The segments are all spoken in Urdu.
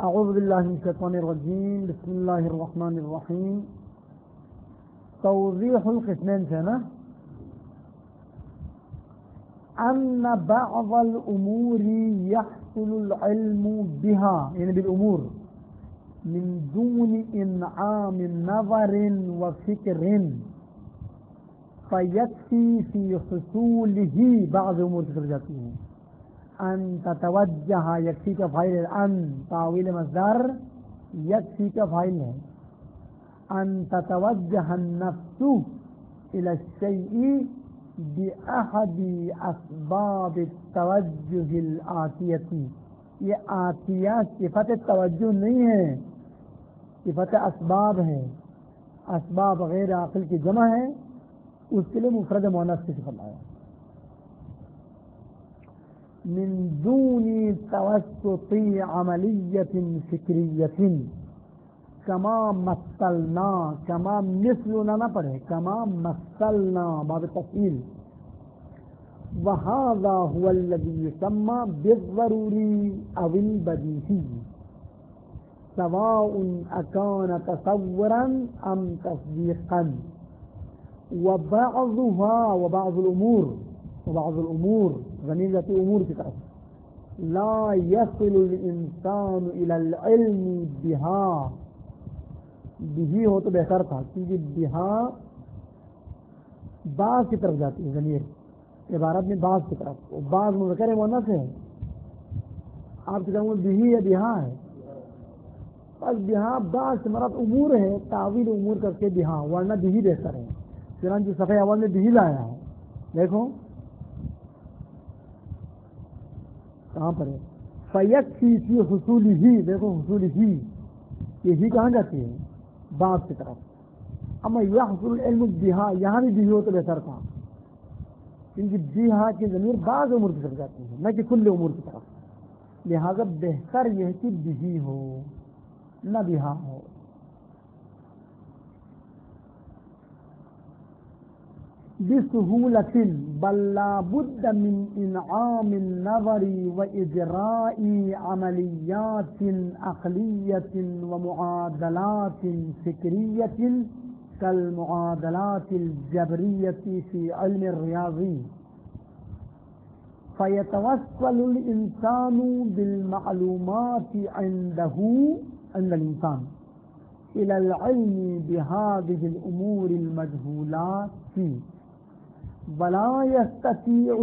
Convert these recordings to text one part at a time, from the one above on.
اعوذ باللہ من الشیطان الرجیم بسم اللہ الرحمن الرحیم. توضیح القسمین سے نا ان بعض الامور يحصل العلم بها یعنی بالامور من دون انعام نظر وفکر فیکفی فی حصوله بعض امور کی طرف جاتی ہیں. ان تتوجہ یکفی کا فاعل ہے, ان تعویل مصدر یکفی کا فاعل ہے. ان تتوجہ النفس الى الشیء باحد اسباب التوجہ الآتیتی. یہ آتیہ صفت توجہ نہیں ہے, صفت اسباب ہے. اسباب غیر عاقل کی جمع ہے, اس کے لیے مفرد مؤنث کی صفت آیا. من دون توسط عملیت فکریت کما مثلنا, کما مثلنا نہ پڑھے, کما مثلنا باب تفصیل. وهذا هو الذي يسمى بالضروري او البديهي سواء اكان تصورا ام تصديقا. وبعض الامور غنیمت امور کی طرف لا يصل الانسان الى العلم بها, بہی ہو تو بہتر تھا کیونکہ بہا بعض کی طرف جاتی ہے. ضمیر عبارت میں بعض کی طرف, بعض مذکر مؤنث ہے. آپ کی طرف بہی ہے بہا ہے, بس بہا بعض سے مراد امور ہے, تعویل امور کر کے بہا, ورنہ بہی بہتر ہے. چنانچہ صفحہ اول میں بہی لایا ہے, دیکھو کہاں پر ہے. فیکفی فی حصولہ, دیکھو حصولہ یہ ہی کہاں جاتی ہے بعض کی طرف. اما یحصل العلم بہا, یہاں بھی بہی ہو تو بہتر تھا کیونکہ بہا کی ضمیر بعض امور کی طرف جاتی ہے نہ کہ کل امور کی طرف. لہذا بہتر یہ ہے کہ بہی ہو نہ بہا ہو. بسهولة بل لا بد من انعام النظر واجراء عمليات عقلية ومعادلات فكرية كالمعادلات الجبرية في علم الرياضي. فيتوصل الإنسان بالمعلومات عند الإنسان إلى العلم بهذه الأمور المجهولات ولا يستطيع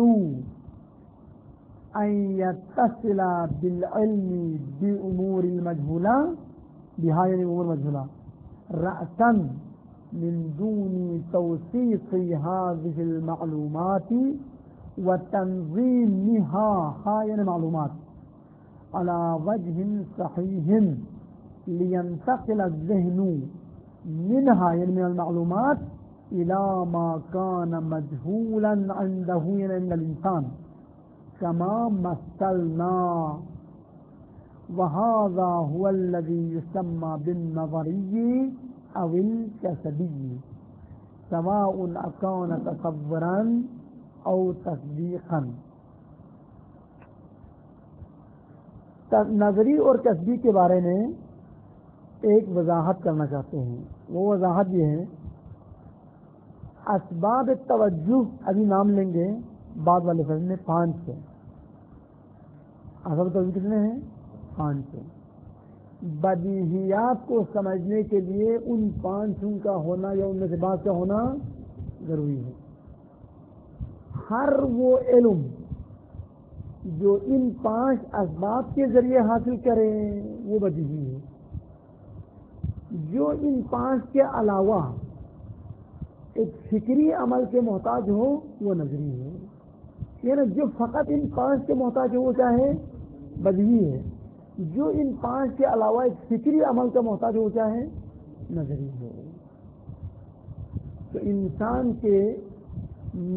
أن يتصل بالعلم بأمور المجهولة بهذه الأمور المجهولة رأسا من دون توثيق هذه المعلومات وتنظيمها هذه المعلومات على وجه صحيح لينتقل الذهن منها يعني من المعلومات إلى ما كان مجهولا عنده عند الإنسان كما مثلنا. وهذا هو الذي يسمى بالنظري أو الكسبي سواء أكان تصورا أو تصديقا. نظری اور کسبی کے بارے میں ایک وضاحت کرنا چاہتے ہیں. وہ وضاحت یہ ہے, اسباب توجہ ابھی نام لیں گے بعد والے فصل میں 5 سے. اسباب توجہ کتنے ہیں؟ 5 سے. بدیہیات کو سمجھنے کے لیے ان 5 کا ہونا یا ان میں سے بعض کا ہونا ضروری ہے. ہر وہ علم جو ان 5 اسباب کے ذریعے حاصل کریں وہ بدیہی ہے. جو ان 5 کے علاوہ ایک فکری عمل کے محتاج ہو وہ نظری ہے. یعنی جو فقط ان 5 کے محتاج ہو وہ کیا ہے؟ بدیہی ہے. جو ان 5 کے علاوہ ایک فکری عمل کا محتاج ہو کیا ہے؟ نظری ہے. تو انسان کے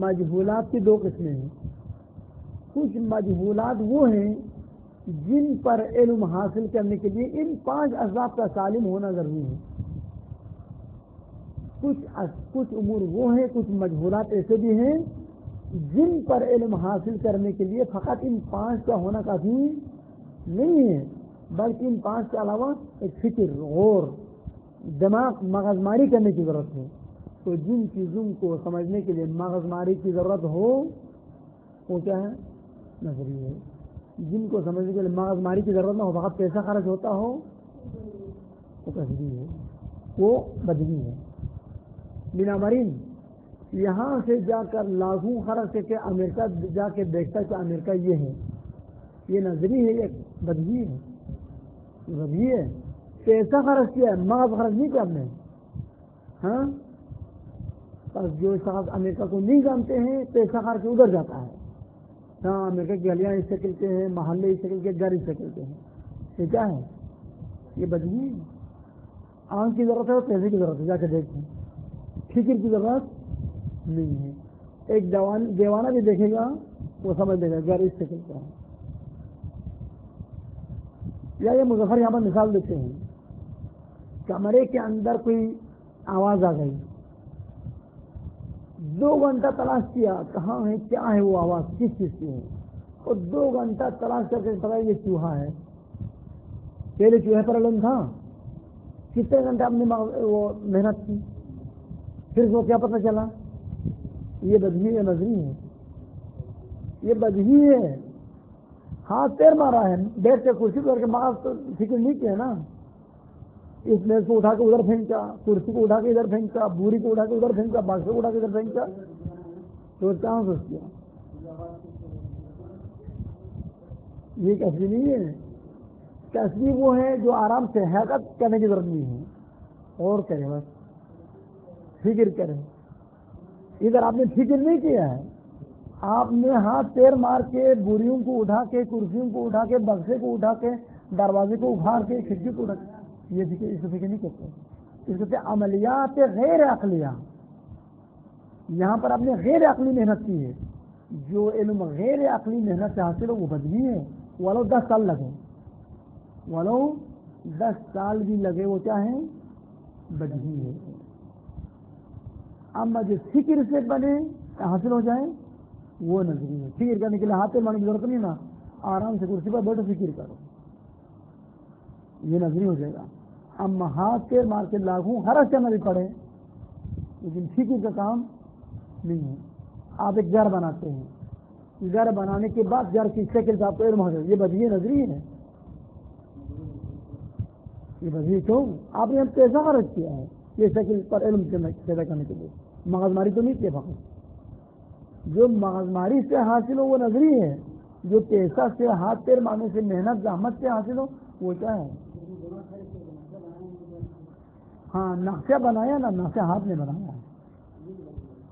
مجہولات کی 2 قسمیں ہیں. کچھ مجہولات وہ ہیں جن پر علم حاصل کرنے کے لیے ان 5 اسباب کا عالم ہونا ضروری ہے. کچھ امور وہ ہیں, کچھ مجہولات ایسے بھی ہیں جن پر علم حاصل کرنے کے لیے فقط ان 5 کا ہونا کافی نہیں ہے. بلکہ ان 5 کے علاوہ ایک فکر، غور، دماغ، مغز ماری کرنے کی ضرورت ہے. تو جن چیزوں کو سمجھنے کے لیے مغز ماری کی ضرورت ہو وہ کیا ہے؟ نظری ہے. جن کو سمجھنے کے لیے مغز ماری کی ضرورت نہ ہو، فقط پیسہ خرچ ہوتا ہو، وہ تصریح ہے، وہ بدنی ہے. بنا مرین یہاں سے جا کر لاکھوں خرچ کر کے امریکہ جا کے دیکھتا کہ امریکہ یہ ہے، یہ نظری ہے، یہ بدنی ہے. بدنی ہے، پیسہ خرچ کیا ہے، مغز خرچ نہیں کیا آپ نے. ہاں، بس جو شخص امریکہ کو نہیں جانتے ہیں پیسہ خرچ ادھر جاتا ہے. ہاں، امریکہ کی گلیاں اس شکل کے ہیں، محلے اس شکل کے، گھر اس شکل کے ہیں. یہ کیا ہے؟ یہ بدنی ہے. آنکھ کی ضرورت ہے اور پیسے کی ضرورت ہے، جا کے دیکھیں. فکر کی ضرورت نہیں ہے. ایک دیوانہ بھی دیکھے گا وہ سمجھ لے گا گھر اس شکل کا ہے. یا یہ مظفر یہاں پر مثال دیتے ہیں، کمرے کے اندر کوئی آواز آ گئی، 2 گھنٹہ تلاش کیا کہاں ہے، کیا ہے وہ آواز، کس چیز کی ہے، اور 2 گھنٹہ تلاش کر کے پتا یہ چوہا ہے. پہلے چوہے پر علم تھا، کتنے گھنٹے آپ نے وہ محنت کی، پھر وہ کیا پتہ چلا؟ یہ بدہی ہے، نظری ہے، یہ بدہی ہے. ہاتھ پیر مارا ہے، بیٹھ کے کرسی پر کے ماغذ تو فکر نہیں کیا نا. اس میز کو اٹھا کے ادھر پھینکا، کرسی کو اٹھا کے ادھر پھینکا، بوری کو اٹھا کے ادھر پھینکا، باکس کو اٹھا کے ادھر پھینکا، تو کہاں سوچ کیا؟ یہ کیسی نہیں ہے. کیسی وہ ہے جو آرام سے حرکت کرنے کی ضرورت نہیں ہے، اور کرے بس فکر کرے. ادھر آپ نے فکر نہیں کیا ہے، آپ نے ہاتھ پیر مار کے، بوریوں کو اٹھا کے، کرسیوں کو اٹھا کے، بکسے کو اٹھا کے، دروازے کو اکھاڑ کے، کھڑکی کو اٹھا کے، یہ فکر، اس کو فکر نہیں کرتے. اس کو کہتے عملیات غیر عقلیہ. یہاں پر آپ نے غیر عقلی محنت کی ہے. جو علم غیر عقلی محنت سے حاصل ہو وہ بدنی ہے، ولو 10 سال لگے، ولو 10 سال بھی لگے، وہ کیا ہے؟ بدنی ہے. اما جو فکر سے بنے حاصل ہو جائے وہ نظری ہے. فکر کرنے کے لیے ہاتھ مارنے کی ضرورت نہیں نا، آرام سے کرسی پر بیٹھو فکر کرو، یہ نظری ہو جائے گا. اما ہاتھ پیر مار کے لاکھوں خرچ کرنا بھی پڑے لیکن فکر کا کام نہیں ہے. آپ ایک گھر بناتے ہیں، گھر بنانے کے بعد گھر کی شکل کا آپ کو علم ہو جائے، یہ بدیہ نظری ہے. یہ بدیہ کیوں؟ آپ نے پیسہ خرچ کیا ہے یہ شکل پر علم پیدا کرنے کے لیے، مغز ماری تو نہیں کیا. فقط جو مغز ماری سے حاصل ہو وہ نظری ہے، جو پیسہ سے، ہاتھ پیر مارنے سے، محنت زحمت سے حاصل ہو وہ کیا ہے؟ ہاں، نقشہ بنایا نا، نقشہ ہاتھ نے بنایا،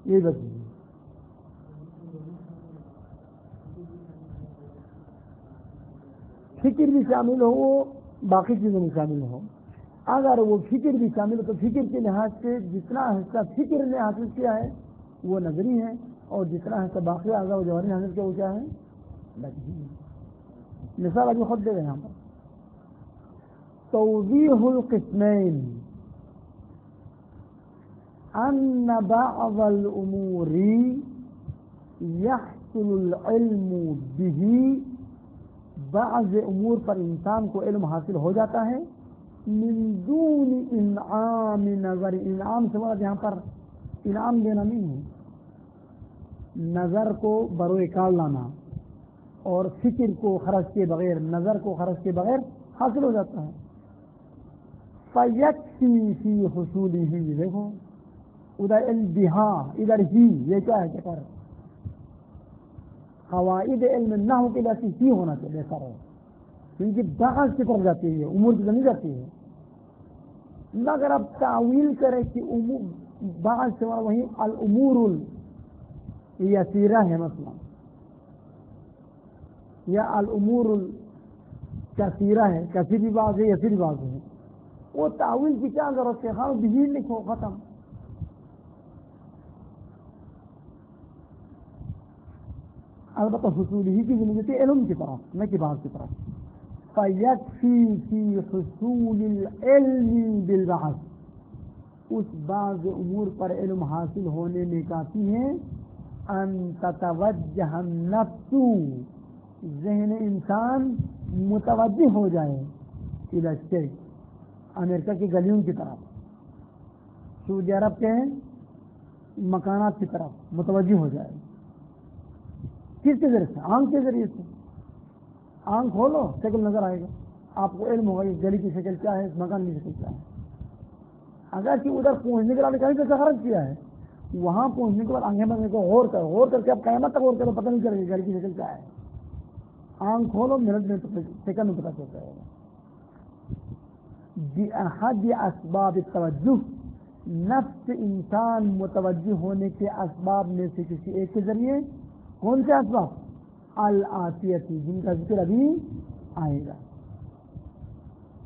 یہ بات ہے. فکر بھی شامل ہو، باقی چیزوں میں شامل ہو. اگر وہ فکر بھی شامل ہو تو فکر کے لحاظ سے جتنا حصہ فکر نے حاصل کیا ہے وہ نظری ہے، اور جتنا حصہ باقی اعضاء و جوارح نے حاصل کیا وہ کیا ہے؟ بدیہی ہے. مثال ابھی خود دے گئے یہاں پر. توضیح القسمین ان بعض الامور يحصل العلم به، بعض امور پر انسان کو علم حاصل ہو جاتا ہے، من دون انعام نظر. انعام سے مراد یہاں پر انعام دینا نہیں ہے، نظر کو بروئے کار لانا اور فکر کو خرچ کے بغیر، نظر کو خرچ کے بغیر حاصل ہو جاتا ہے. فَيَكْفِي فِي حُصُولِهِ، دیکھو ادھر علم بہا، ادھر ہی، یہ کیا ہے کہ پر قواعد علم نحو کے لیے ہی ہونا چاہیے سر، کیونکہ بحث کی طرف جاتی ہے، امور کی طرف نہیں جاتی ہے. اگر آپ تعویل کریں کہ بحث سے وہی الامور الیسیرہ ہے مثلا، یا الامور الکثیرہ ہے، کثیر بھی بات ہے، یسیر بھی بات ہے، وہ تعویل کی کیا ضرورت ہے؟ ہاں بھی لکھو، ختم. البتہ حصول ہی کی زندگی تھی علم کی طرف، نہ کہ بات کی طرف. فَيَكْفِي فِي حُصُولِ الْعِلْمِ بِالْبَحث، اس بعض امور پر علم حاصل ہونے میں کافی ہے. ان تتوجہ النفس، ذہن انسان متوجہ ہو جائے، الى الشيء، امریکہ کی گلیوں کی طرف، سعودی عرب کے مکانات کی طرف متوجہ ہو جائے. کس کے ذریعے سے؟ آنکھ کے ذریعے سے. آنکھ کھولو شکل نظر آئے گا، آپ کو علم ہوگا اس گلی کی شکل کیا ہے، اس مکان کی شکل کیا ہے. اگر کہ ادھر پہنچنے کے بعد کہیں پیسہ خرچ کیا ہے، وہاں پہنچنے کے بعد آنکھیں بندنے کو غور کر کے اب قیامت تک غور کرو، پتہ نہیں چلے گا گلی کی شکل کیا ہے. آنکھ کھولو منٹ میں سیکنڈ میں پتہ چل جائے گا. بأحد اسباب التوجہ، نفس انسان متوجہ ہونے کے اسباب میں سے کسی ایک کے ذریعے. کون سے اسباب؟ الآتیتی، جن کا ذکر ابھی آئے گا.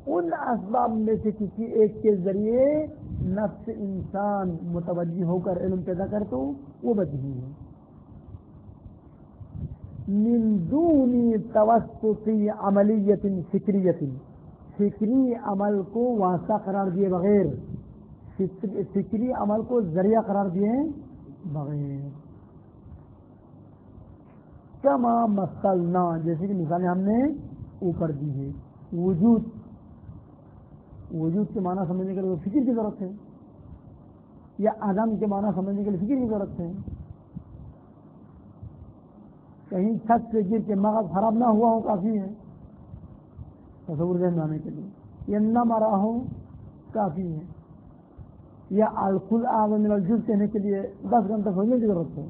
ان اسباب میں سے کسی ایک کے ذریعے نفس انسان متوجہ ہو کر علم پیدا کر تو وہ بدہی ہے. من دون توسط عملیت فکریت، فکری عمل کو واسطہ قرار دیے بغیر، فکری عمل کو ذریعہ قرار دیے بغیر. کما مثلنا، جیسے کہ مثالیں ہم نے اوپر دی ہے. وجود کے معنی سمجھنے کے لیے فکر کی ضرورت ہے، یا عدم کے معنی سمجھنے کے لیے فکر کی ضرورت ہے. کہیں چھت سے گر کے مغز خراب نہ ہوا ہو کافی ہے تصور ذہن میں آنے کے لیے، یا نہ مرا ہو کافی ہے، یا الکل اعظم من الجز کہنے کے لیے 10 گھنٹے سوچنے کی ضرورت ہے.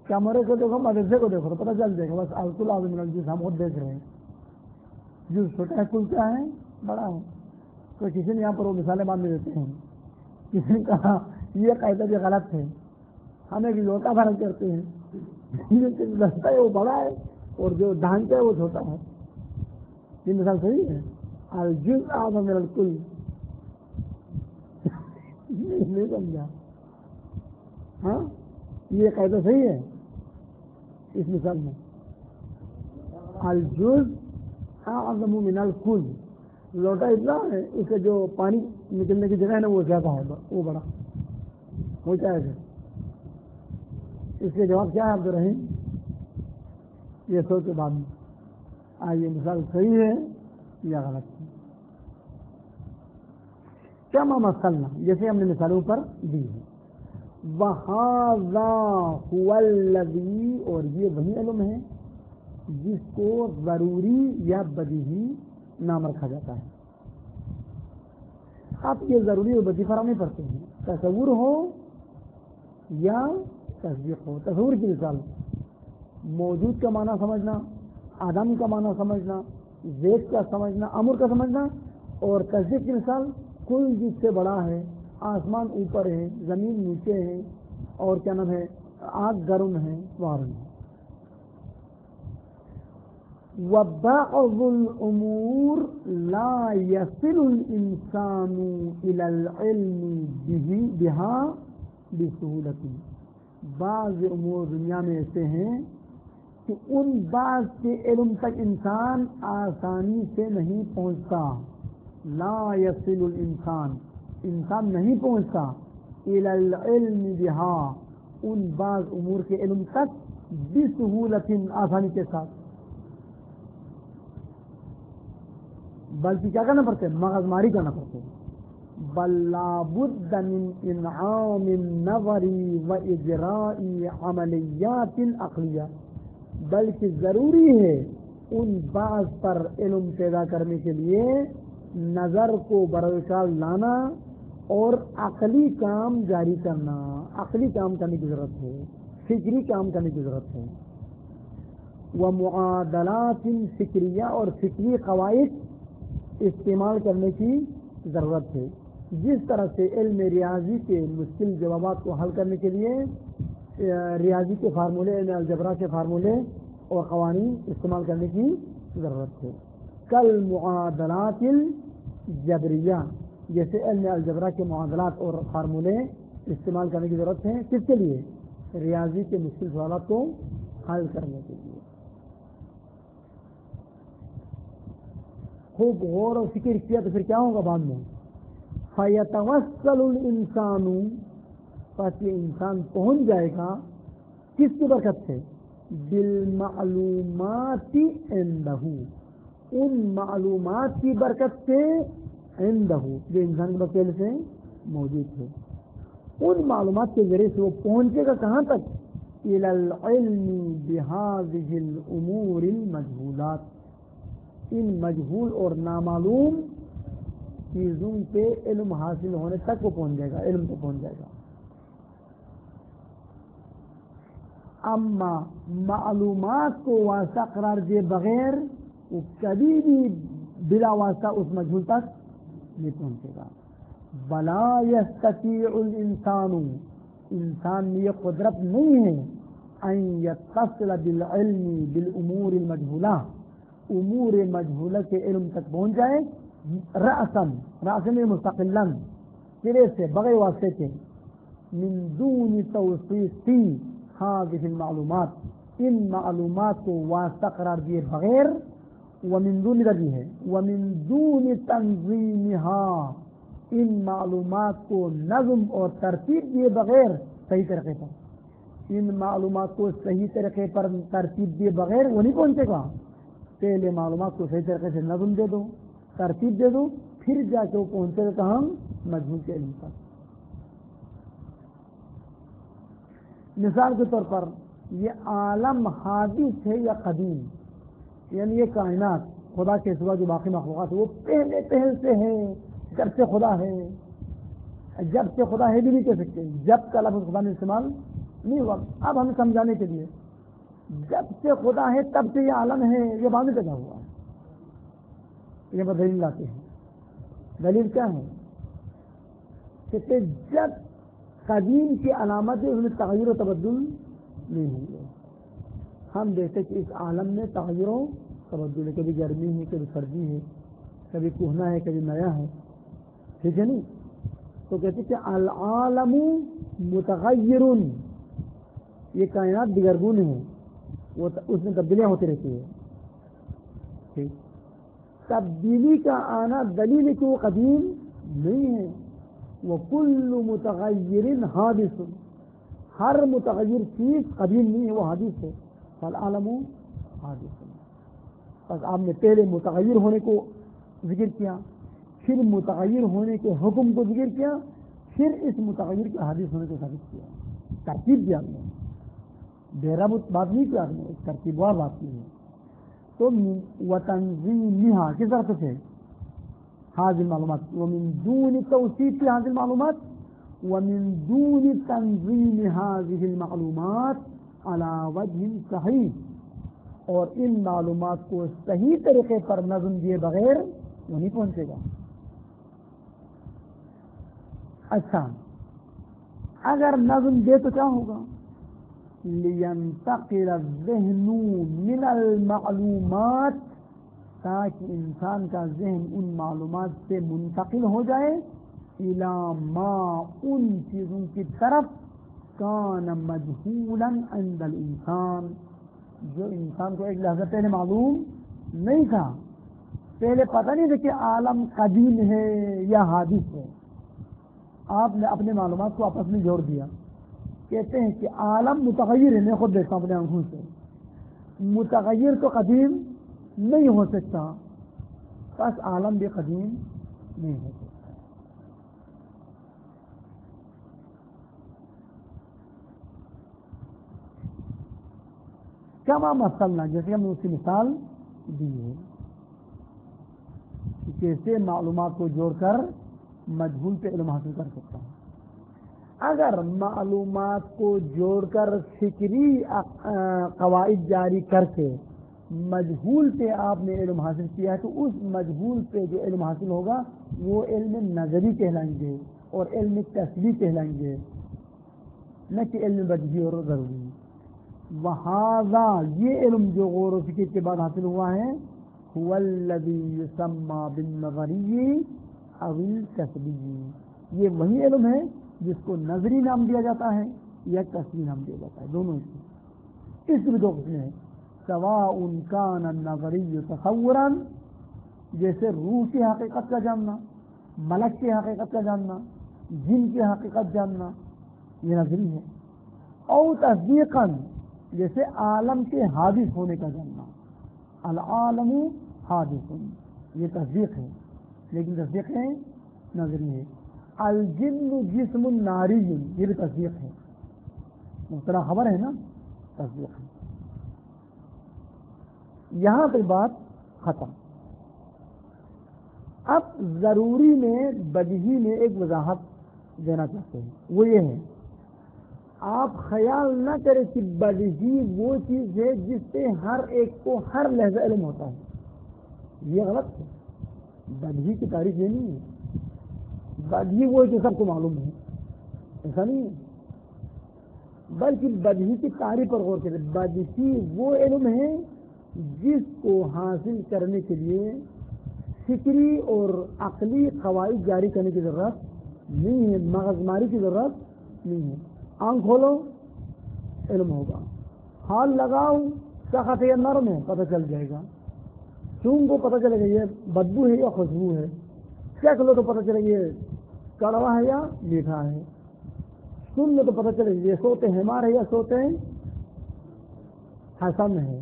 کیمرے کو دیکھو، مدرسے کو دیکھو تو پتہ چل جائے گا. بس الکل اعظم من الجز ہم خود دیکھ رہے ہیں. جز چھوٹا ہے، کل کیا ہے، بڑا ہے. تو کسی نے یہاں پر وہ مثالیں بعد میں دیتے ہیں. کسی نے کہا یہ قاعدہ بھی غلط ہے، ہمیں بھی لوٹا فرق کرتے ہیں. لگتا ہے وہ بڑا ہے اور جو ڈھانچہ ہے وہ چھوٹا ہے. یہ مثال صحیح ہے. الجز اعظم من الکل نہیں سمجھا؟ ہاں یہ قاعدہ صحیح ہے اس مثال میں. الجز اعظم من الکل، لوٹا اتنا ہے، اس سے جو پانی نکلنے کی جگہ ہے نا وہ زیادہ ہے، وہ بڑا وہ کیا ہے. اس کے جواب کیا ہے عبدالرحیم؟ یہ سوچ کے بعد میں یہ مثال صحیح ہے یا غلط ہے. کیا مثلنا، جیسے ہم نے مثالوں پر دی ہے. وَهَذَا هُوَ الَّذِي، اور یہ وہی علم ہے جس کو ضروری یا بدیہی نام رکھا جاتا ہے. آپ یہ ضروری اور بدیہی فرق نہیں پڑتے ہیں، تصور ہو یا تصدیق ہو. تصور کی مثال موجود کا معنی سمجھنا، عدم کا معنی سمجھنا، ذات کا سمجھنا، امر کا سمجھنا. اور تصدیق کی مثال کل جس سے بڑا ہے، آسمان اوپر ہے، زمین نیچے ہے، اور کیا نام ہے، آگ گرم ہے، وارن ہے. وَبَعْضُ الْأُمُورِ لَا يَصِلُ الْإِنسَانُ إِلَى الْعِلْمِ بِهَا بِسُهُولَةٍ. بعض امور دنیا میں ایسے ہیں کہ ان بعض کے علم تک انسان آسانی سے نہیں پہنچتا. لا يصل الانسان، انسان نہیں پہنچتا الى العلم بها، ان بعض امور کے علم تک بسہولت، آسانی کے ساتھ. بلکہ کیا کرنا پڑتا ہے، مغز ماری کرنا پڑتا ہے. بل لا بد من انعام النظر واجراء عملیات عقلیہ، بلکہ ضروری ہے ان بعض پر علم پیدا کرنے کے لیے نظر کو بروکار لانا اور عقلی کام جاری کرنا. عقلی کام کرنے کی ضرورت ہے، فکری کام کرنے کی ضرورت ہے. ومعادلات فکریہ، اور فکری قواعد استعمال کرنے کی ضرورت ہے. جس طرح سے علم ریاضی کے مشکل جوابات کو حل کرنے کے لیے ریاضی کے فارمولے، علم الجبرا کے فارمولے اور قوانین استعمال کرنے کی ضرورت ہے. کل معادلات الجبریہ، جیسے علم الجبرا کے معادلات اور فارمولے استعمال کرنے کی ضرورت ہے. کس کے لیے؟ ریاضی کے مشکل سوالات کو حل کرنے کے لیے. خوب غور و فکر کیا تو پھر کیا ہوگا بعد میں، فَيَتَوَسَّلُ الْإِنسَانُ، پس یہ انسان پہنچ جائے گا کس کی برکت سے، بِالْمَعْلُومَاتِ عِنْدَهُ، ان معلومات کی برکت سے عنده جو انسان کے پاس پہلے سے موجود ہے، ان معلومات کے ذریعے سے وہ پہنچے گا کہاں تک؟ الى العلم بهذه الامور المجهولات، ان مجہول اور نامعلوم چیزوں پہ علم حاصل ہونے تک وہ پہنچ جائے گا، علم کو پہنچ جائے گا۔ اما معلومات کو واسطہ قرار دیے بغیر وہ کبھی بھی بلا واسطہ اس مجہول تک نہیں پہنچے گا۔ بلا یستطیع الانسان، انسان میں یہ قدرت نہیں ہے ان یتصل بالعلم بالامور المجہولہ، امور مجہولہ کے علم تک پہنچ جائے رأساً مستقلاً، سرے سے بغیر واسطے کے، من دون توثیق هذه المعلومات، ان معلومات کو واسطہ قرار دیے بغیر، ومن دون درجی ہے ومن دون تنظیمها، ان معلومات کو نظم اور ترتیب دیے بغیر صحیح طریقے پر، ان معلومات کو صحیح طریقے پر ترتیب دیے بغیر وہ نہیں پہنچے گا۔ پہلے معلومات کو صحیح طریقے سے نظم دے دو، ترتیب دے دو، پھر جا کے وہ پہنچے گا کہاں؟ مجہول کے علم پر۔ مثال کے طور پر یہ عالم حادث ہے یا قدیم، یعنی یہ کائنات خدا کے سوا جو باقی مخلوقات ہے وہ پہل سے ہے، جب سے خدا ہے، جب سے خدا ہے بھی نہیں کہہ سکتے، جب کا لفظ خدا نے استعمال نہیں ہوا۔ اب ہم سمجھانے کے لیے جب سے خدا ہے تب سے یہ عالم ہے، یہ بعد میں پیدا ہوا ہے۔ یہ دلیل لاتے ہیں، دلیل کیا ہے کہ جب قدیم کی علامت ہے اس میں تغیر و تبدل نہیں ہوئے۔ ہم دیکھتے کہ اس عالم میں تغیر و تبدل ہے، کبھی گرمی ہے، کبھی سردی ہے، کبھی کہنا ہے، کبھی نیا ہے، ٹھیک ہے نہیں؟ تو کہتے کہ العالم متغیر، یہ کائنات دیگرگون ہے، وہ اس میں تبدیلیاں ہوتی رہتی ہے۔ ٹھیک، تبدیلی کا آنا دلیل ہے کہ وہ قدیم نہیں ہے۔ وَكُلُّ مُتَغَيِّرٍ حَادِثٌ، ہر متغیر چیز قدیم نہیں ہے، وہ حادث ہے۔ فالعالم حادث، بس آپ نے پہلے متغیر ہونے کو ذکر کیا، پھر متغیر ہونے کے حکم کو ذکر کیا، پھر اس متغیر کے حادث ہونے کو ثابت کیا، ترتیب دیا آپ نے، بے ربط بات نہیں کی آپ نے، ایک ترتیب وار بات کی ہے۔ تو وتنظیمها کس طرح سے هذه المعلومات، ومن دون توصیف هذه المعلومات، ومن دون تنظیم هذه المعلومات على وجه صحیح، اور ان معلومات کو صحیح طریقے پر نظم دیے بغیر وہ نہیں پہنچے گا۔ اچھا، اگر نظم دے تو کیا ہوگا؟ لینتقل الذہن من المعلومات، تاکہ انسان کا ذہن ان معلومات سے منتقل ہو جائے، الی ما، ان چیزوں کی طرف، کان مجہولا عند الانسان، جو انسان کو ایک لحظہ پہلے معلوم نہیں تھا، پہلے پتہ نہیں تھا کہ عالم قدیم ہے یا حادث ہے۔ آپ نے اپنے معلومات کو آپس میں جوڑ دیا، کہتے ہیں کہ عالم متغیر ہے، میں خود دیکھتا ہوں اپنے آنکھوں سے، متغیر تو قدیم نہیں ہو سکتا، بس عالم بھی قدیم نہیں ہو سکتا۔ کما مثلنا، جیسے ہم نے اس کی مثال دی ہے، کیسے معلومات کو جوڑ کر مجہول پہ علم حاصل کر سکتا ہوں۔ اگر معلومات کو جوڑ کر فکری قواعد جاری کر کے مجہول پہ آپ نے علم حاصل کیا ہے، تو اس مجہول پہ جو علم حاصل ہوگا وہ علم نظری کہلائیں گے اور علم تسبیح کہلائیں گے، نہ کہ علم بدیہی اور ضروری۔ وہذا، یہ علم جو غور و فکر کے بعد حاصل ہوا ہے، هو الذی یسمى بالنظری او التسبیح، یہ وہی علم ہے جس کو نظری نام دیا جاتا ہے یا تسبیح نام دیا جاتا ہے، دونوں اس کی بھی دو قسمیں ہیں۔ سواء کان النظری تصورا، جیسے روح کی حقیقت کا جاننا، ملک کی حقیقت کا جاننا، جن کی حقیقت جاننا، یہ نظری ہے، او تصدیقا، جیسے عالم کے حادث ہونے کا جاننا۔ العالم حادث، یہ تصدیق ہے، لیکن تصدیق ہے نظری ہے۔ الجن جسم ناری، یہ بھی تصدیق ہے، مبتدا خبر ہے نا، تصدیق ہے۔ یہاں تک بات ختم۔ اب ضروری میں بدیہی میں ایک وضاحت دینا چاہتے ہیں، وہ یہ ہے آپ خیال نہ کریں کہ بدیہی وہ چیز ہے جس سے ہر ایک کو ہر لحظہ علم ہوتا ہے، یہ غلط ہے۔ بدیہی کی تعریف یہ نہیں ہے، بدیہی وہ ہے جو سب کو معلوم ہے، ایسا نہیں ہے، بلکہ بدیہی کی تعریف پر غور کریں۔ بدیہی وہ علم ہے جس کو حاصل کرنے کے لیے فکری اور عقلی قواعد جاری کرنے کی ضرورت نہیں ہے، مغز ماری کی ضرورت نہیں ہے۔ آنکھ کھولو علم ہوگا، ہاتھ لگاؤ سخت ہے یا نرم ہے پتہ چل جائے گا، سونگ کو پتہ چلے گا یہ بدبو ہے یا خوشبو ہے، چکھ لو تو پتہ چلے گا یہ کڑوا ہے یا میٹھا ہے، سن لو تو پتہ چلے گا یہ سوتے ہمار ہے یا سوتے حسن ہے۔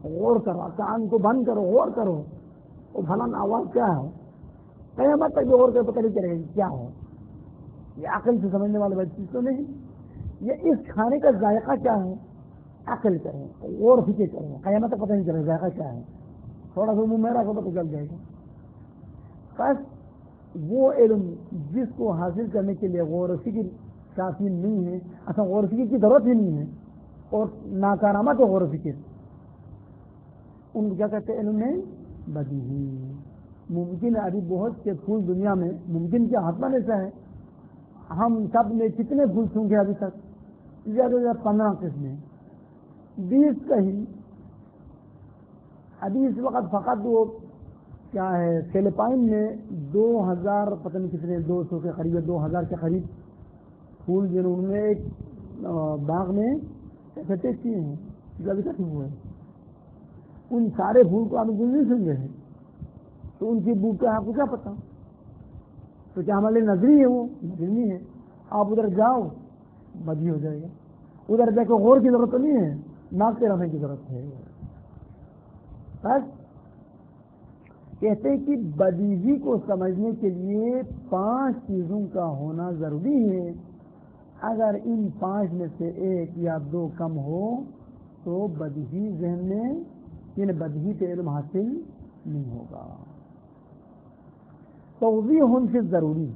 غور کرو، کان کو بند کرو، غور کرو، وہ فلاں آواز کیا ہے، قیامت تک غور کرو پتہ نہیں چلے گا کیا ہے، یہ عقل سے سمجھنے والے چیز تو نہیں۔ یہ اس کھانے کا ذائقہ کیا ہے، عقل کریں، غور فکر کریں، قیامت تک پتہ نہیں چلے گا ذائقہ کیا ہے، تھوڑا سا منہ میرا کو پتہ چل جائے گا۔ بس وہ علم جس کو حاصل کرنے کے لیے غور و فکر کافی نہیں ہے، اصل غور و فکر کی ضرورت ہی نہیں ہے، اور ناکارآمد غور و فکر، ان کو کیا کہتے ہیں علم میں بدیہی۔ ممکن ہے ابھی بہت سے پھول دنیا میں، ممکن کیا حتماً ایسا ہے، ہم سب نے کتنے پھول سونگے ابھی تک، زیادہ سے زیادہ 15 قسمیں، 20 کہیں۔ ابھی اس وقت فقط وہ کیا ہے فلپائن میں 2000 پتہ نہیں کتنے 200 کے قریب 2000 کے قریب پھول جنہوں نے ایک باغ میں اکٹھے کیے ہیں جو ابھی تک ہوئے ہیں، ان سارے پھول کو آپ نہیں سنگے ہیں تو ان کی بو کا آپ کو کیا پتا، تو کیا ہمارے لیے نظری ہے، وہ نظری نہیں ہے۔ آپ ادھر جاؤ بدی ہو جائے گا، ادھر جا کے غور کی ضرورت تو نہیں ہے، ناک کے رہنے کی ضرورت ہے۔ بس کہتے ہیں کہ بدیہی کو سمجھنے کے لیے 5 چیزوں کا ہونا ضروری ہے، اگر ان 5 میں سے 1 یا 2 کم ہو تو بدیہی ذہن میں یعنی بدیہی کے علم حاصل نہیں ہوگا۔ توضیح سے ضروری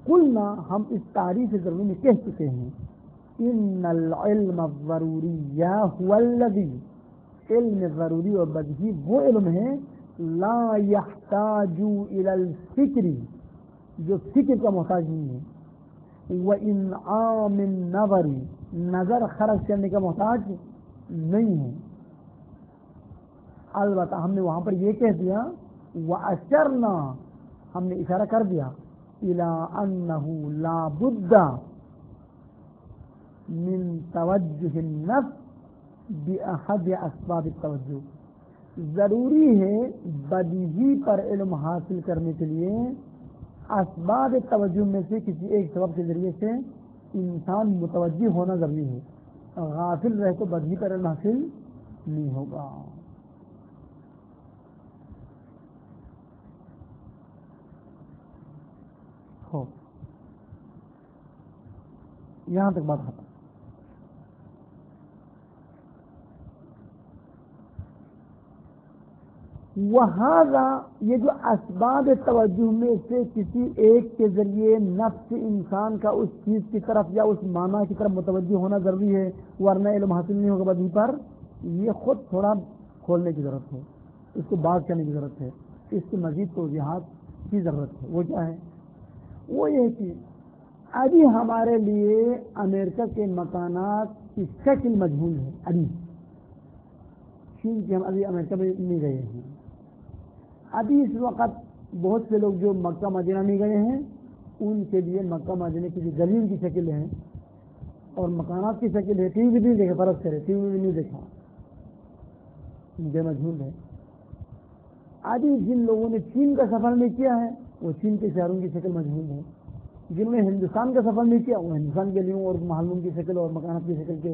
قلنا، ہم اس تعریف ضروری میں کہہ چکے ہیں، ان العلم الضروری هو الذی، علم ضروری اور بدیہی وہ علم ہے لا يحتاج الى الفکر، جو فکر کا محتاج نہیں ہے، وانعام النظر، نظر خرچ کرنے کا محتاج نہیں ہے۔ البتہ ہم نے وہاں پر یہ کہہ دیا وَأَشَرْنَا، ہم نے اشارہ کر دیا إِلَىٰ أَنَّهُ لَا بُدَّ مِن تَوَجُّهِ النَّفْسِ بِأَحَدِ أَسْبَابِ التَّوَجُّهِ، ضروری ہے بدیہی پر علم حاصل کرنے کے لیے اسباب توجہ میں سے کسی ایک سبب کے ذریعے سے انسان متوجہ ہونا ضروری ہے، غافل رہے تو بدیہی پر علم حاصل نہیں ہوگا۔ یہاں تک بات ختم۔ وہذا، یہ جو اسباب توجہ میں سے کسی ایک کے ذریعے نفس انسان کا اس چیز کی طرف یا اس معنی کی طرف متوجہ ہونا ضروری ہے، ورنہ علم حاصل نہیں ہوگا بدیہی پر، یہ خود تھوڑا کھولنے کی ضرورت ہے، اس کو بات کرنے کی ضرورت ہے، اس کی مزید توضیحات کی ضرورت ہے۔ وہ کیا ہے؟ وہ یہ کہ ابھی ہمارے لیے امریکہ کے مکانات کی شکل مجہول ہے، ابھی چونکہ ہم ابھی امریکہ میں نہیں گئے ہیں، ابھی اس وقت بہت سے لوگ جو مکہ مدینہ نہیں گئے ہیں ان کے لیے مکہ مدینہ کی جو زمین کی شکل ہے اور مکانات کی شکل ہے، ٹی وی بھی نہیں دیکھا، فرض کرے ٹی وی بھی نہیں دیکھا، مجھے مجہول ہے۔ ابھی جن لوگوں نے چین کا سفر نہیں کیا ہے وہ چین کے شہروں کی شکل مجہول ہے، جنہوں نے ہندوستان کا سفر نہیں کیا وہ ہندوستان کے لیے اور محلوں کی شکل اور مکانات کی شکل کے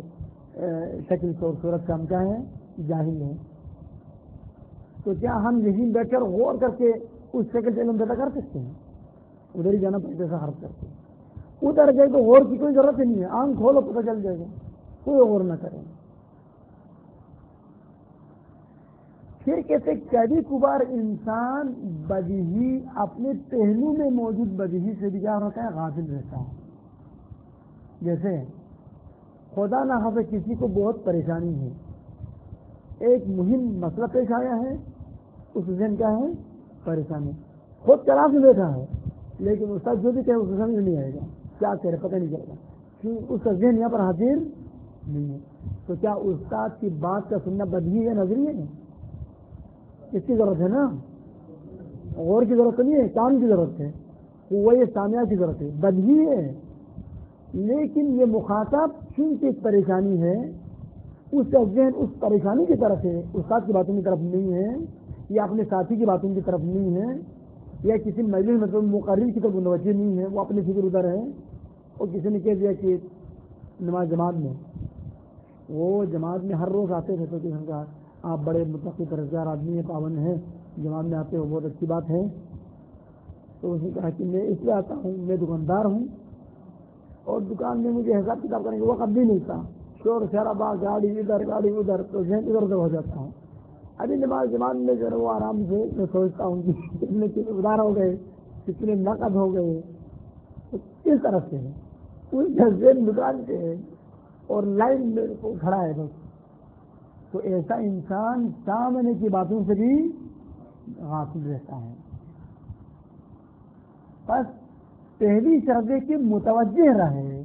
شکل اور صورت کا ہم کیا ہے جاہل ہیں۔ تو کیا ہم یہیں بیٹھ کر غور کر کے اس شکل سے علم پیدا کر سکتے ہیں؟ ادھر ہی جانا پڑتا ہے حرف کر کے، ادھر گئے تو غور کی کوئی ضرورت ہی نہیں ہے، آنکھ کھولو پتہ چل جائے گا، کوئی غور نہ کریں۔ پھر کہتے کبھی کبھار انسان بدیہی اپنے پہلو میں موجود بدیہی سے بھی کیا ہوتا ہے غافل رہتا ہے۔ جیسے خدا نہ خواستہ کسی کو بہت پریشانی ہے، ایک مہم مسئلہ پیش آیا ہے، اس ذہن کیا ہے پریشانی، خود کلاس میں بیٹھا ہے لیکن استاد جو بھی کہے اس کو سمجھ نہیں آئے گا، کیا کہہ رہے پتہ نہیں چلے گا کیونکہ اس کا ذہن یہاں پر حاضر نہیں ہے۔ تو کیا استاد کی بات کا سننا بدیہی ہے نظری ہے؟ اس کی ضرورت ہے نا، غور کی ضرورت نہیں ہے، کام کی ضرورت ہے، وہ یہ سامعہ کی ضرورت ہے، بدیہی ہے۔ لیکن یہ مخاطب چونکہ ایک پریشانی ہے، اس کا ذہن اس پریشانی کی طرف ہے، استاد کی باتوں کی طرف نہیں ہے، یا اپنے ساتھی کی باتوں کی طرف نہیں ہے، یا کسی مجلس مطلب مقرر کی طرف متوجہ نہیں ہے، وہ اپنی فکر ادھر ہے۔ اور کسی نے کہہ دیا کہ نماز جماعت میں، وہ جماعت میں ہر روز آتے تھے تو کسی نے کہا آپ بڑے متقی پرہیزگار آدمی ہیں، پابند ہیں، جماعت میں آتے ہو بہت اچھی بات ہے۔ تو اس نے کہا کہ میں اس لیے آتا ہوں، میں دکاندار ہوں اور دکان میں مجھے حساب کتاب کرنے کا وقت بھی نہیں تھا، شور شرابہ، گاڑی ادھر گاڑی ادھر، تو ذہن ادھر ادھر ہو جاتا ہوں۔ ابھی نماز جماعت میں جو ہے وہ آرام سے میں سوچتا ہوں کہ کتنے ادھار ہو گئے، کتنے نقد ہو گئے، تو کس طرح سے ہے اس کا ذہن دکان پہ ہے اور لائن میں کھڑا ہے بس۔ تو ایسا انسان سامنے کی باتوں سے بھی غافل رہتا ہے۔ بس پہلی شرط ہے کہ متوجہ رہے،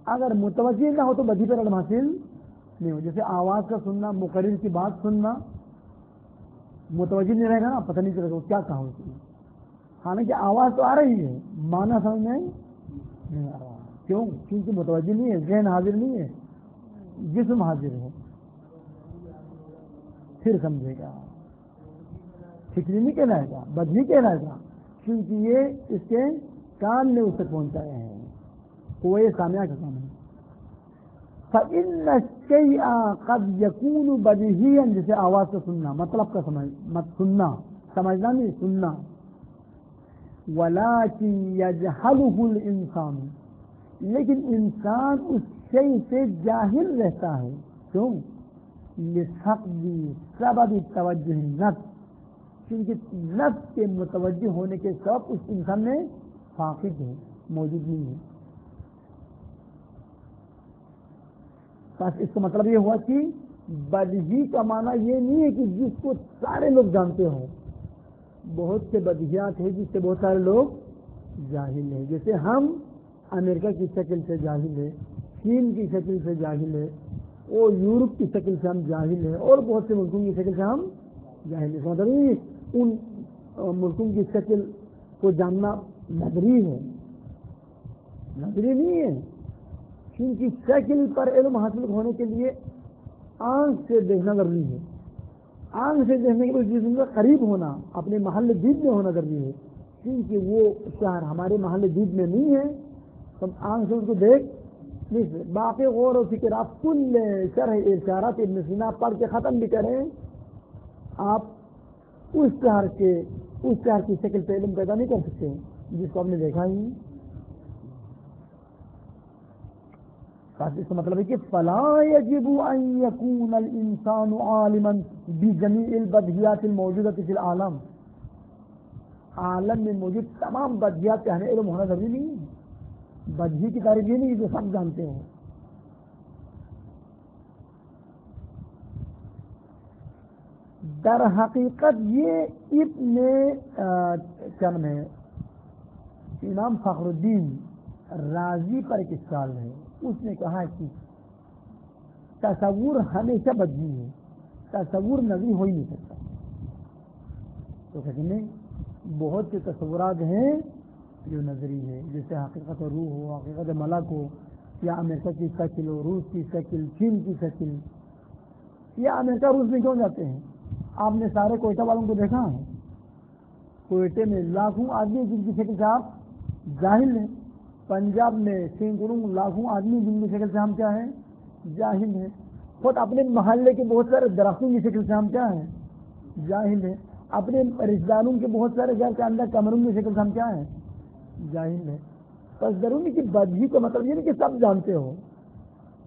اگر متوجہ نہ ہو تو بدی پر علم حاصل نہیں ہو۔ جیسے آواز کا سننا، مقرر کی بات سننا، متوجہ نہیں رہے گا نا، پتہ نہیں چلے گا کیا کہا اس نے، حالانکہ آواز تو آ رہی ہے، معنی سمجھ میں نہیں آ رہا۔ کیوں؟ کیونکہ متوجہ نہیں ہے، ذہن حاضر نہیں ہے، جسم حاضر ہے، پھر سمجھے گا، فکری نہیں کہلائے گا، بدنی کہلائے گا، کیونکہ یہ اس کے کان نے اس تک پہنچایا ہے، وہ یہ سامعہ کا کام ہے۔ فَإِنَّ الشَّيْءَ قَدْ يَكُونُ بَدِيهِيًا، جیسے آواز کا سننا، مطلب کا سننا، سمجھنا نہیں سننا، وَلَكِنْ يَجْهَلُهُ الْإِنسَانُ، لیکن انسان اس شیء سے جاہل رہتا ہے۔ کیوں؟ لِفَقْدِ سَبَبِ تَوَجُّهِ النَّفْسِ، کیونکہ نفس کے متوجہ ہونے کے سبب اس انسان میں فاقد ہے، موجود نہیں ہے۔ بس اس کا مطلب یہ ہوا کہ بدیہی کا معنی یہ نہیں ہے کہ جس کو سارے لوگ جانتے ہوں، بہت سے بدیہیات ہیں جس سے بہت سارے لوگ جاہل ہیں۔ جیسے ہم امریکہ کی شکل سے جاہل ہے، چین کی شکل سے جاہل ہے، اور یورپ کی شکل سے ہم جاہل ہیں، اور بہت سے ملکوں کی شکل سے ہم جاہل ہیں۔ مطلب ان ملکوں کی شکل کو جاننا نظری ہے، نظری نہیں ہے، کیونکہ شکل پر علم حاصل ہونے کے لیے آنکھ سے دیکھنا ضروری ہے، آنکھ سے دیکھنے کے لیے جسم کا قریب ہونا، اپنے محل دید میں ہونا ضروری ہے، کیونکہ وہ شہر ہمارے محل دید میں نہیں ہے، ہم آنکھ سے اس کو دیکھ نہیں سکتے۔ باقی غور و فکر آپ کل شرح ارشادات ابن سینا پڑھ کے ختم بھی کریں، آپ اس شہر کی شکل پہ علم پیدا نہیں کر سکتے جس کو آپ نے دیکھا ہی۔ اس کا مطلب ہے کہ فَلَا يَجِبُ أَن يَكُونَ الْإِنسَانُ عَالِمًا بِجَمِيعِ الْبَدِيهَاتِ الْمَوْجُودَةِ فِي الْعَالَمِ، عالم میں موجود تمام بدیہات کا ہمیں علم ہونا ضروری نہیں ہے۔ بدیہی کی تعریف یہ نہیں جو سب جانتے ہیں۔ در حقیقت یہ ابن چن میں امام فخر الدین رازی پر ایک اشکال ہے۔ اس نے کہا کہ تصور ہمیشہ بدیہی ہے، تصور نظری ہو ہی نہیں سکتا۔ تو کہتے ہیں بہت سے تصورات ہیں جو نظری ہے، جیسے حقیقت روح ہو، حقیقت ملک ہو، یا امریکہ کی شکل ہو، روس کی شکل، چین کی شکل، یا امریکہ روس میں کیوں جاتے ہیں؟ آپ نے سارے کوئٹہ والوں کو دیکھا ہے؟ کوئٹے میں لاکھوں آدمی جن کی شکل سے آپ جاہل ہیں، پنجاب میں سینکڑوں لاکھوں آدمی جن کی شکل سے ہم کیا ہیں جاہل ہیں، خود اپنے محلے کے بہت سارے درختوں کی شکل سے ہم کیا ہیں جاہل ہے. اپنے رشتہ داروں کے بہت سارے گھر کے اندر کمروں کی شکل سے ہم کیا ہیں؟ جاہل ہے. بس ضروری کہ بدہی کا مطلب یہ نہیں کہ سب جانتے ہو.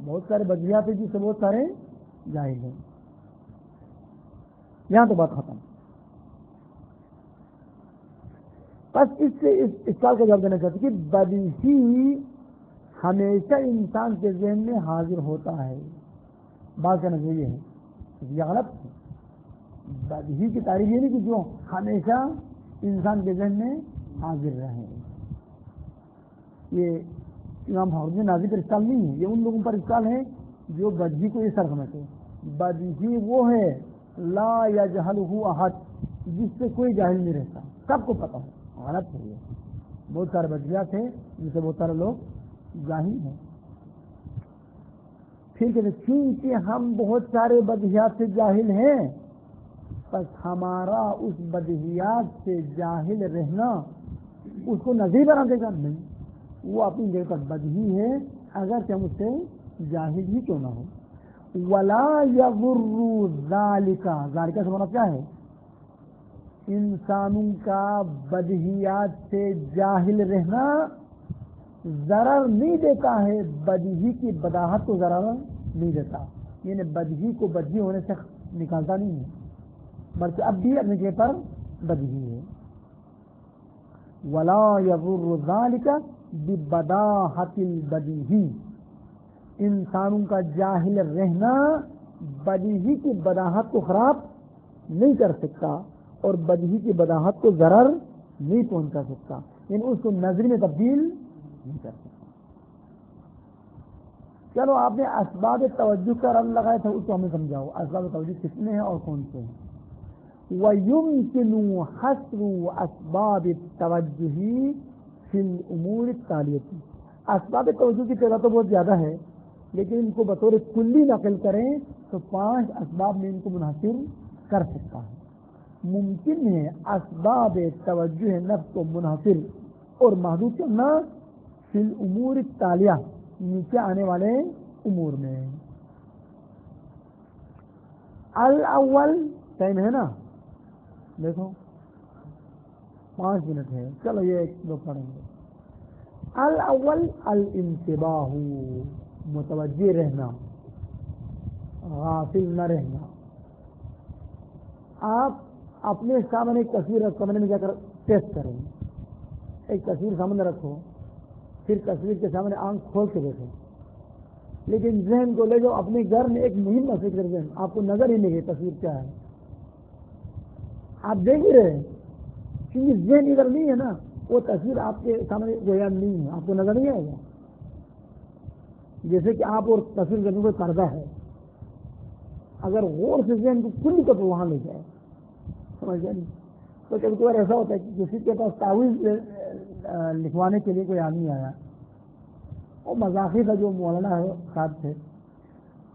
بہت سارے بدہیات ہیں جس سے بہت سارے جاہل ہیں. یہاں تو بات ختم. بس اس سے اس سوال کا جواب دینا چاہتے کہ بدہی ہمیشہ انسان کے ذہن میں حاضر ہوتا ہے. بات کا نظریہ ہے یہ غلط ہے. بدہی کی تعریف یہ نہیں کہ جو ہمیشہ انسان کے ذہن میں حاضر رہے. یہ امام فخرالدین نازی پر اشکال نہیں ہے. یہ ان لوگوں پر اشکال ہے جو بدہی کو یہ سر سمجھتے. بدہی وہ ہے لا یجہلہ احد, جس سے کوئی جاہل نہیں رہتا, سب کو پتا ہے. غلط ہے. یہ بہت سارے بدہیات ہیں جن سے بہت سارے لوگ جاہل ہیں. پھر کہتے چونکہ ہم بہت سارے بدہیات سے جاہل ہیں, بس ہمارا اس بدہیات سے جاہل رہنا اس کو نظیر بنا دے گا نہیں. وہ اپنی جگہ پر بدہی ہے اگر کہ ہم اس سے جاہل ہی کیوں نہ ہو. ولا یغر ذالک, ذالک سے مطلب کیا ہے؟ انسانوں کا بدہیات سے جاہل رہنا ضرر نہیں دیتا ہے. بدہی کی بداہت کو ضرر نہیں دیتا, یعنی بدہی کو بدہی ہونے سے نکالتا نہیں ہے, بلکہ اب بھی اپنے جگہ پر بدہی ہے. ولا یغر ذالک ببداہت البدیہی, انسانوں کا جاہل رہنا بدیہی کی بداہت کو خراب نہیں کر سکتا اور بدیہی کی بداہت کو ضرر نہیں پہنچا سکتا, یعنی اس کو نظر میں تبدیل نہیں کر سکتا. چلو آپ نے اسباب توجہ کا رنگ لگایا تھا, اس کو ہمیں سمجھاؤ اسباب توجہ کتنے ہیں اور کون سے ہیں. وَيُمْكِنُ حَصْرُ أَسْبَابِ التَّوَجُّهِ فِي الْأُمُورِ التَّالِيَةِ. اسباب توجہ کی تعداد تو بہت زیادہ ہے, لیکن ان کو بطور کلی نقل کریں تو 5 اسباب میں ان کو منحصر کر سکتا ہے. ممکن ہے اسباب توجہ نفس کو منحصر اور محدود کرنا فی الامور التالیہ, نیچے آنے والے امور میں. الاول ٹائم ہے نا, دیکھو 5 منٹ ہے, چلو یہ ایک دو پڑھیں گے. الاول الانتباہ, متوجہ رہنا, غافل نہ رہنا. آپ اپنے سامنے ایک تصویر کمرے میں جا کر ٹیسٹ کریں. ایک تصویر سامنے رکھو, پھر تصویر کے سامنے آنکھ کھول کے دیکھو, لیکن ذہن کو لے جاؤ اپنے گھر میں ایک مہم فکر ذہن, آپ کو نظر ہی نہیں گئی تصویر کیا ہے, آپ دیکھ ہی رہے کیونکہ ذہن ادھر نہیں ہے نا, وہ تصویر آپ کے سامنے گویا نہیں ہے, آپ کو نظر نہیں آئے گا. جیسے کہ آپ اور تصویر کرنے کو پردہ ہے, اگر غور سے ذہن کو کل کو وہاں لے جائے, سمجھ گیا نہیں. تو کبھی کبھار ایسا ہوتا ہے کہ کسی کے پاس تعویذ لکھوانے کے لیے کوئی آدمی آیا, اور مذاقی کا جو مولانا ہے صاحب تھے,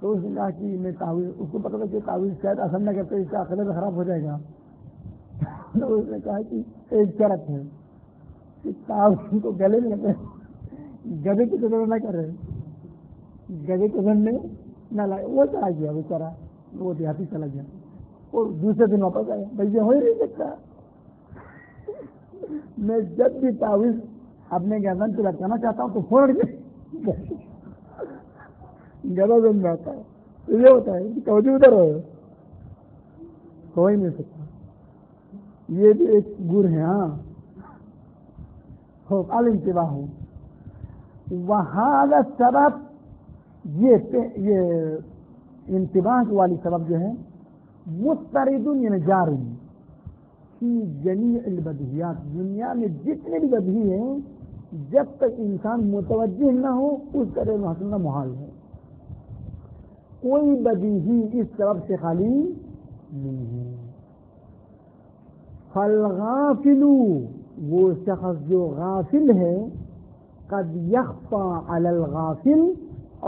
تو اس نے کہا کہ میں تعویذ, اس کو پتا تھا کہ تعویذ شاید اثر نہ کرتے اس کا عقیدہ خراب ہو جائے گا. تو اس نے کہا کہ ایک شرط ہے کہ تعویذ کو گلے میں لگے, گدے کی قدر نہ کرے, گدے کے ذہن میں نہ لائے. وہ چلا گیا بیچارہ, وہ دیہاتی چلا گیا, اور دوسرے دن واپس آیا, بھائی یہ ہو ہی نہیں سکتا. میں جب بھی تعویذ اپنے گردن پہ لٹکانا چاہتا ہوں تو فوراً گدا ذہن میں آتا ہے. یہ ہوتا ہے کہ توجہ ادھر ہو ہی نہیں سکتا. یہ بھی ایک گر ہے. ہاں, الانتباہ ہو وہاں سبب, یہ انتباہ والی سبب جو ہے مسترد یعنی جاری فی جمیع البدیہات, دنیا میں جتنے بھی بدیہی ہیں جب تک انسان متوجہ نہ ہو اس طرح حاصل کا محال ہے. کوئی بدیہی اس سبب سے خالی نہیں ہے. فالغافل, وہ شخص جو غافل ہے, قد یخفى علی الغافل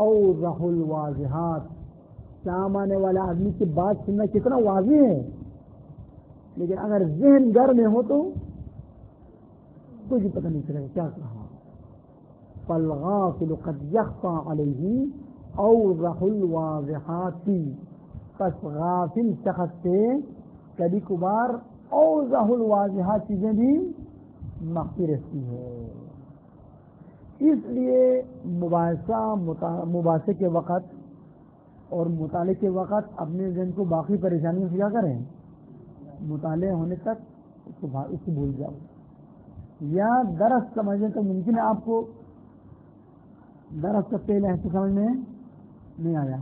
اوضح الواضحات, سامنے والے آدمی کی بات سننا کتنا واضح ہے, لیکن اگر ذہن گھر میں ہو تو کچھ پتہ نہیں چلے گا کیا کہا. فالغافل قد یخفى علیہ اوضح الواضحات, پس غافل شخص سے کبھی کبھار اوضح الواضحہ چیزیں بھی مخفی رہتی ہے. اس لیے مباحثے کے وقت اور مطالعے کے وقت اپنے ذہن کو باقی پریشانیوں سے کیا کریں, مطالعے ہونے تک اس کو بھول جاؤ, یا درس سمجھنے تو ممکن ہے آپ کو درس کا پہلا حصہ سمجھ میں نہیں آیا,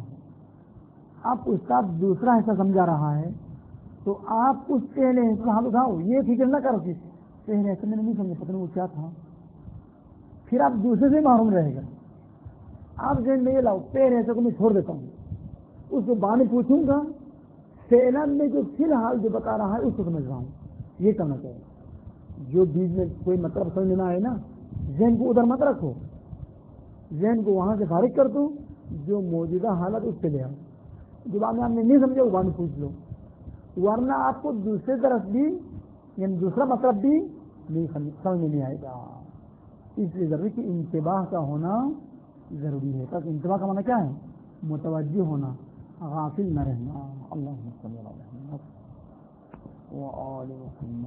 آپ استاد دوسرا حصہ سمجھا رہا ہے تو آپ اس پہلے حصہ ہاتھ اٹھاؤ, یہ فکر نہ کرو کہ پہلے حصہ میں نے نہیں سمجھا, پتہ نہیں وہ کیا تھا, پھر آپ دوسرے سے محروم رہے گا. آپ ذہن میں یہ لاؤ پہلے حصے کو میں چھوڑ دیتا ہوں, اس کو بعد میں پوچھوں گا, فعلاً میں جو فی الحال جو بتا رہا ہے اس کو سمجھ رہا ہوں, یہ کرنا چاہیے. جو بیچ میں کوئی مطلب سمجھ لینا ہے نا, ذہن کو ادھر مت رکھو, ذہن کو وہاں سے فارغ کر دو, جو موجودہ حالت اس پہ لے آؤ, جو بعد میں آپ نے نہیں سمجھا وہ بعد میں پوچھ لو, ورنہ آپ کو دوسرے طرف بھی یعنی دوسرا مطلب بھی نہیں سمجھ میں نہیں آئے گا. اس لیے ضروری کہ انتباہ کا ہونا ضروری ہے. تک انتباہ کا معنی کیا ہے, متوجہ ہونا, غافل نہ رہنا. اللہ صلی اللہ علیہ وسلم.